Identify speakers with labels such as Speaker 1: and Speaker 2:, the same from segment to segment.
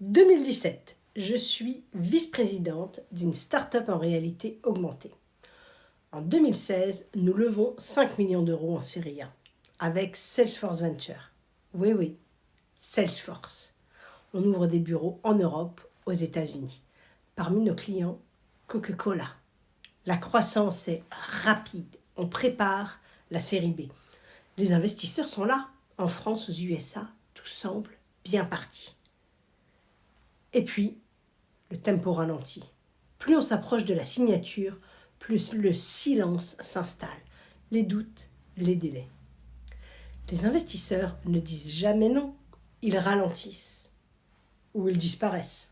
Speaker 1: 2017, je suis vice-présidente d'une start-up en réalité augmentée. En 2016, nous levons 5 millions d'euros en série A avec Salesforce Venture. Oui, Salesforce. On ouvre des bureaux en Europe, aux États-Unis. Parmi nos clients, Coca-Cola. La croissance est rapide. On prépare la série B. Les investisseurs sont là. En France, aux USA, tout semble bien parti. Et puis, le tempo ralentit. Plus on s'approche de la signature, plus le silence s'installe. Les doutes, les délais. Les investisseurs ne disent jamais non. Ils ralentissent ou ils disparaissent.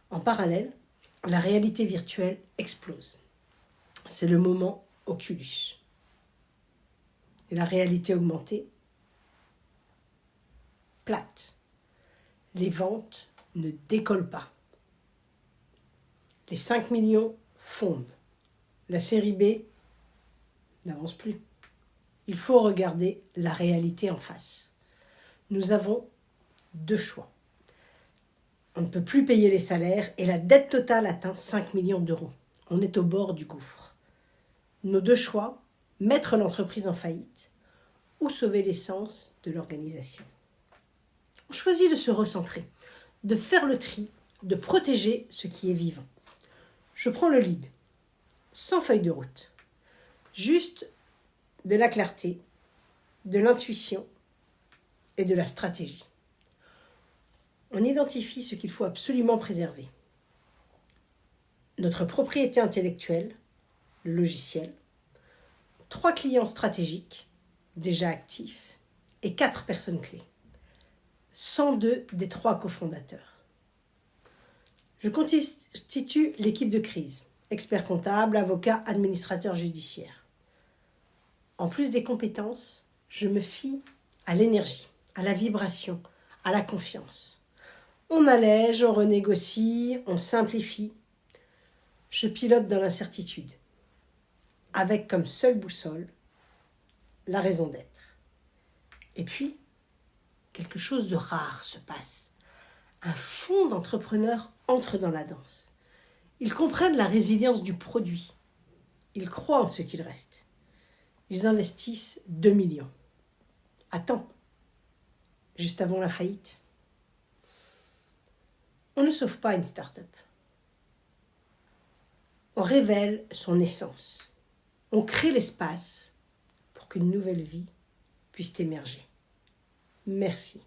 Speaker 1: En parallèle, la réalité virtuelle explose. C'est le moment Oculus. Et la réalité augmentée, plate. Les ventes ne décollent pas. Les 5 millions fondent. La série B n'avance plus. Il faut regarder la réalité en face. Nous avons deux choix. On ne peut plus payer les salaires et la dette totale atteint 5 millions d'euros. On est au bord du gouffre. Nos deux choix, mettre l'entreprise en faillite ou sauver l'essence de l'organisation. On choisit de se recentrer, de faire le tri, de protéger ce qui est vivant. Je prends le lead, sans feuille de route. Juste de la clarté, de l'intuition et de la stratégie. On identifie ce qu'il faut absolument préserver. Notre propriété intellectuelle, le logiciel, 3 clients stratégiques, déjà actifs, et 4 personnes clés. 102 des 3 cofondateurs. Je constitue l'équipe de crise, expert comptable, avocat, administrateur judiciaire. En plus des compétences, je me fie à l'énergie, à la vibration, à la confiance. On allège, on renégocie, on simplifie. Je pilote dans l'incertitude, avec comme seule boussole la raison d'être. Et puis, quelque chose de rare se passe. Un fonds d'entrepreneurs entre dans la danse. Ils comprennent la résilience du produit. Ils croient en ce qu'il reste. Ils investissent 2 millions. À temps, juste avant la faillite. On ne sauve pas une start-up. On révèle son essence. On crée l'espace pour qu'une nouvelle vie puisse émerger. Merci.